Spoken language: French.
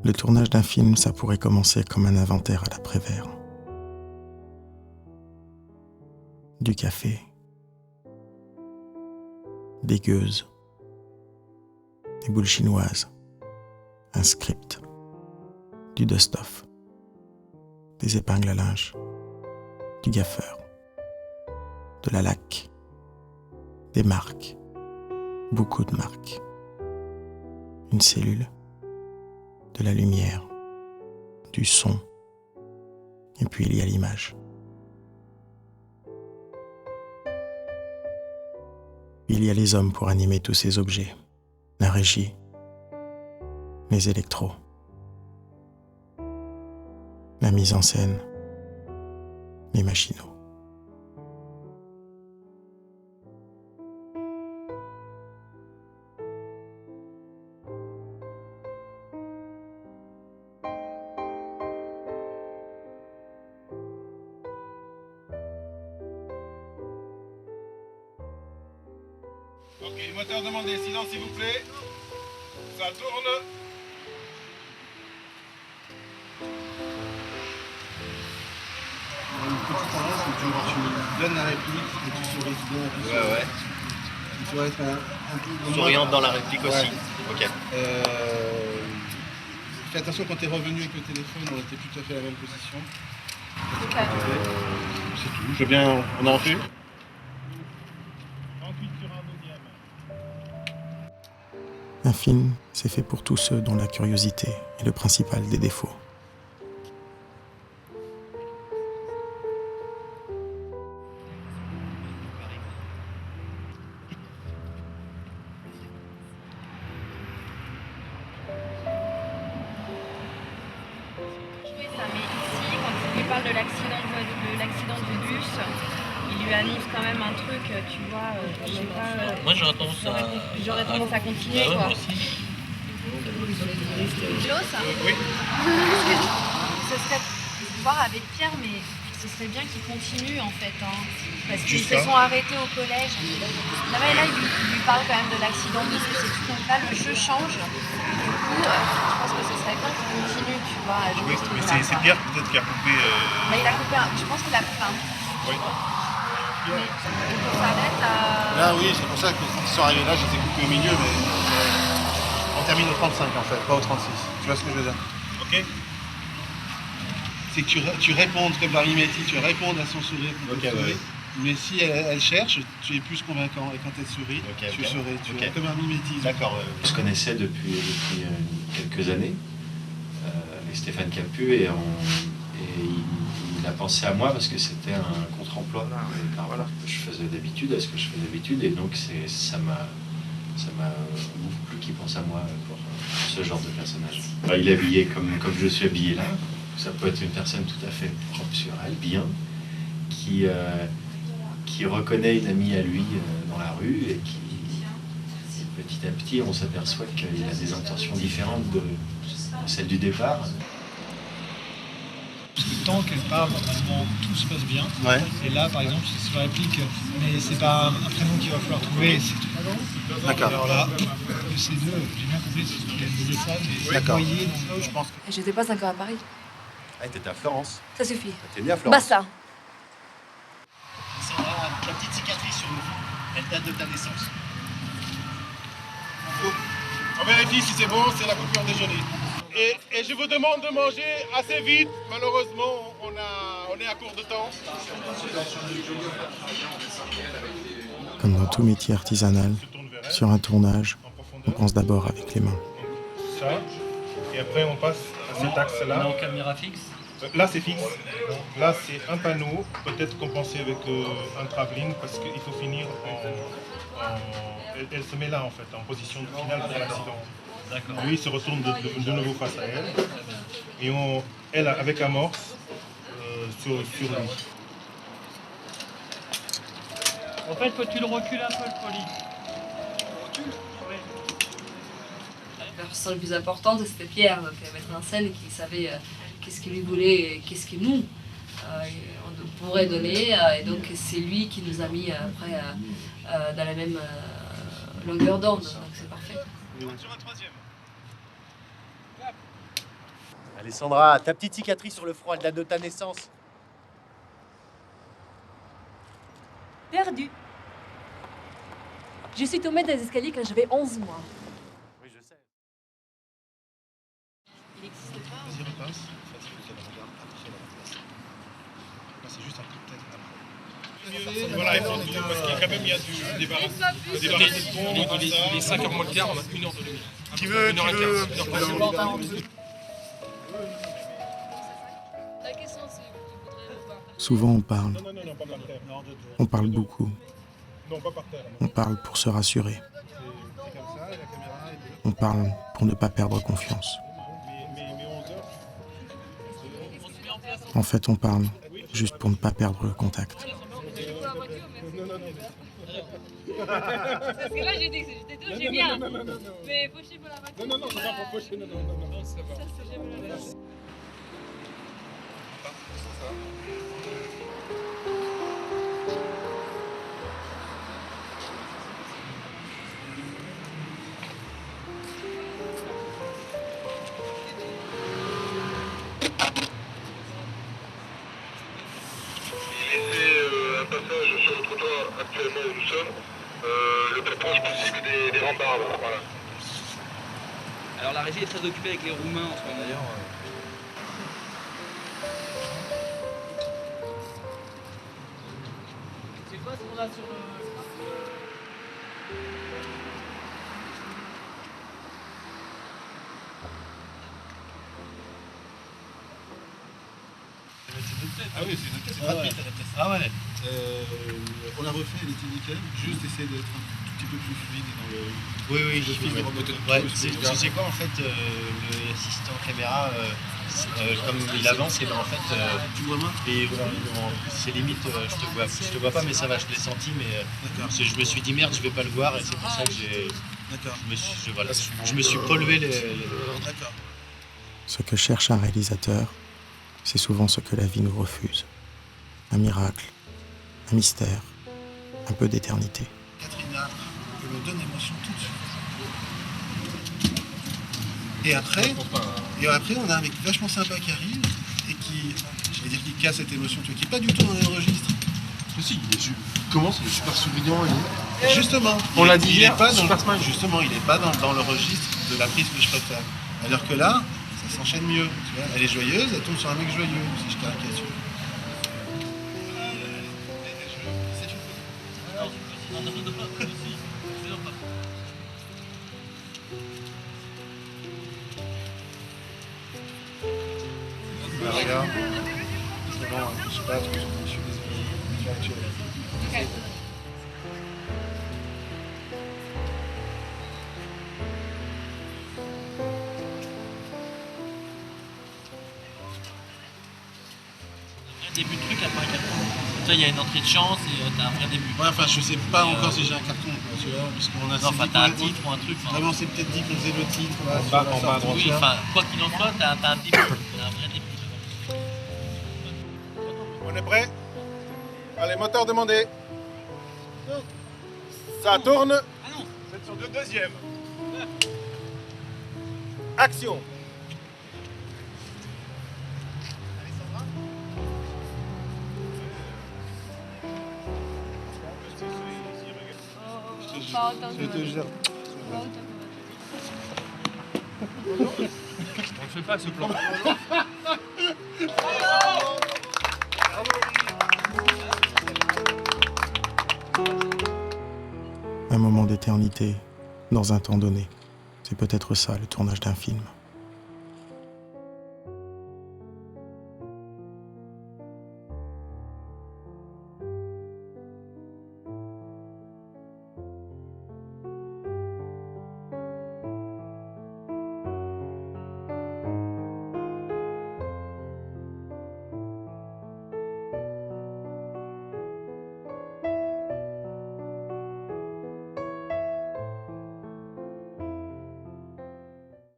Le tournage d'un film, ça pourrait commencer comme un inventaire à la Prévert. Du café, des gueuses, des boules chinoises, un script, du dust-off, des épingles à linge, du gaffeur, de la laque, des marques, beaucoup de marques, une cellule, de la lumière, du son, et puis il y a l'image. Il y a les hommes pour animer tous ces objets, la régie, les électros, la mise en scène, les machinaux. Ok, moteur demandé, silence s'il vous plaît. Ça tourne. Une petite tendance où tu donnes la réplique et tu souris, tu donnes la réplique. Ouais. Tu dois être un peu... Souriante dans la réplique aussi. Ok. Fais attention quand tu es revenu avec le téléphone, on était plus tout à fait à la même position. C'est tout. Je veux bien... On en fait. Un film, c'est fait pour tous ceux dont la curiosité est le principal des défauts. Ça, mais ici, quand il lui parle de l'accident du bus, il lui annonce quand même un truc, tu vois, je sais pas. Moi j'aurais tendance à... J'aurais tendance à continuer, ouais, quoi. moi aussi. Klaus, Oui. ce serait voir avec Pierre, mais ce serait bien qu'il continue en fait, hein, parce qu'ils se sont arrêtés au collège. Non, mais là, il lui parle quand même de l'accident du bus et tout, donc là, le jeu change. Du coup, je pense que ce serait bien qu'il continue, tu vois, à jouer Oui, ce mais truc-là, c'est quoi. Pierre peut-être qui a coupé. Mais il a coupé je pense qu'il a coupé un petit Oui. mais on s'arrête à... Là, oui, c'est pour ça que quand ils sont arrivés là, j'étais coupé au milieu, mais on termine au 35 en fait, pas au 36. Tu vois ce que je veux dire? Ok. C'est que tu répondes comme Barry Metty, tu réponds à son sourire quand Ok, elle sourit. ouais. Mais si elle cherche, tu es plus convaincant. Et quand elle sourit, Ok, tu ok. souris. Tu Ok. es comme un mimétisme. D'accord. On se connaissait depuis quelques années, avec Stéphane Capu, et il a pensé à moi parce que c'était un contre-emploi par rapport à ce que je faisais d'habitude, et donc ça m'a beaucoup plu qu'il pense à moi pour ce genre de personnage. Alors, il est habillé comme je suis habillé là. Ça peut être une personne tout à fait propre sur elle, bien, qui reconnaît une amie à lui dans la rue, et qui petit à petit on s'aperçoit qu'il a des intentions différentes de celles du départ. Parce que tant qu'elle parle, normalement, tout se passe bien. Ouais. Et là, par exemple, c'est sur la réplique, mais c'est pas un prénom qu'il va falloir trouver, c'est tout. D'accord. Alors là, ces deux, j'ai bien compris ce qu'elle disait ça, mais D'accord. voyez, donc, Je pense que... J'étais pas encore à Paris. Ah, t'étais à Florence. Ça suffit. T'es né à Florence. Basta. La petite cicatrice sur le front, elle date de ta naissance. On vérifie si c'est bon, c'est la coupure déjeuner. Et je vous demande de manger assez vite. Malheureusement, on est à court de temps. Comme dans tout métier artisanal, sur un tournage, on pense d'abord avec les mains. Ça, et après on passe à cet axe-là. En caméra fixe. Là c'est fixe. Là c'est un panneau, peut-être compensé avec un travelling parce qu'il faut finir elle se met là en fait, en position finale pour l'accident. D'accord. Lui il se retourne de nouveau face à elle. Et elle avec amorce sur lui. En fait, faut que tu le recules un peu, le poli. La personne la plus importante, c'était Pierre, donc mettre en scène, qui savait qu'est-ce qu'il lui voulait et qu'est-ce que nous on pourrait donner. Et donc c'est lui qui nous a mis après dans la même longueur d'onde, donc c'est parfait. Sur un troisième. Alessandra, ta petite cicatrice sur le front, elle date de ta naissance. Perdu. Je suis tombée dans les escaliers quand j'avais 11 mois. Oui, je sais. Il n'existe pas. Vas-y, repasse. C'est juste un coup de tête après. Voilà, il faut tout, parce qu'il y a quand même il y a du débarras. Le débarras de pont, Il est 5h moins le quart, on a 1 heure de lumière. Qui veut, Une heure et quinze, une heure quinze. La question c'est qu'il faudrait revoir. Souvent on parle, Non, pas par terre. on parle beaucoup, Non, pas par terre. on parle pour se rassurer, C'est comme ça, et la caméra est de... on parle pour ne pas perdre confiance. Mais 11 heures. En fait on parle juste pour ne pas perdre le contact. Parce que là j'ai dit que j'étais deux, j'ai bien. Mais fauché pour la voiture. Non, c'est pas pour pocher, non. Ça c'est jamais la même. Un passage sur le trottoir actuellement où nous sommes, le plus proche possible des rambardes. Voilà. Alors la régie est très occupée avec les Roumains en ce moment. D'ailleurs, c'est quoi ce qu'on a sur Ah oui, c'est rapide, l'adaptation. Ah ouais. On l'a refait, elle était nickel. Juste essayer d'être un tout petit peu plus fluide dans le... Oui, Le fil de robotique. ouais, tu sais quoi en fait, l'assistant caméra, comme il avance, et ben en fait, Tu vois moi et c'est limite, je te vois pas, mais ça va, je l'ai senti, mais je me suis dit merde, je vais pas le voir, et c'est pour ça que D'accord. je me suis pollué les... D'accord. Ce que cherche un réalisateur, c'est souvent ce que la vie nous refuse. Un miracle, un mystère, un peu d'éternité. Katrina, elle me donne émotion tout de suite. Et après, on a un mec vachement sympa qui arrive et qui, je vais dire, qui casse cette émotion, tu vois, qui est pas du tout dans les registres. si, comment c'est super souriant. Justement, On l'a dit il est hier, pas dans, super smile. justement, il n'est pas dans le registre de la prise que je préfère. Alors que là, ça s'enchaîne mieux. Tu vois, elle est joyeuse, elle tombe sur un mec joyeux, si je caricature. Bah, regarde. C'est bon, je sais pas, je suis désolé. Tu vois. début de truc après un carton. Ça, il y a une entrée de chance et t'as un vrai début. Ouais, enfin, je sais pas encore si j'ai un carton, quoi, tu vois, parce qu'on a... Non, enfin, t'as un titre ou un truc. Vraiment, on s'est peut-être dit qu'on faisait le titre, là, En bas à droite. Oui, enfin, quoi qu'il en soit, t'as un début. T'as un vrai début. On est prêt? Allez, moteur demandé. Ça tourne. C'est sur le deuxième. Action. Je te jure. On ne fait pas ce plan. Un moment d'éternité, dans un temps donné. C'est peut-être ça le tournage d'un film.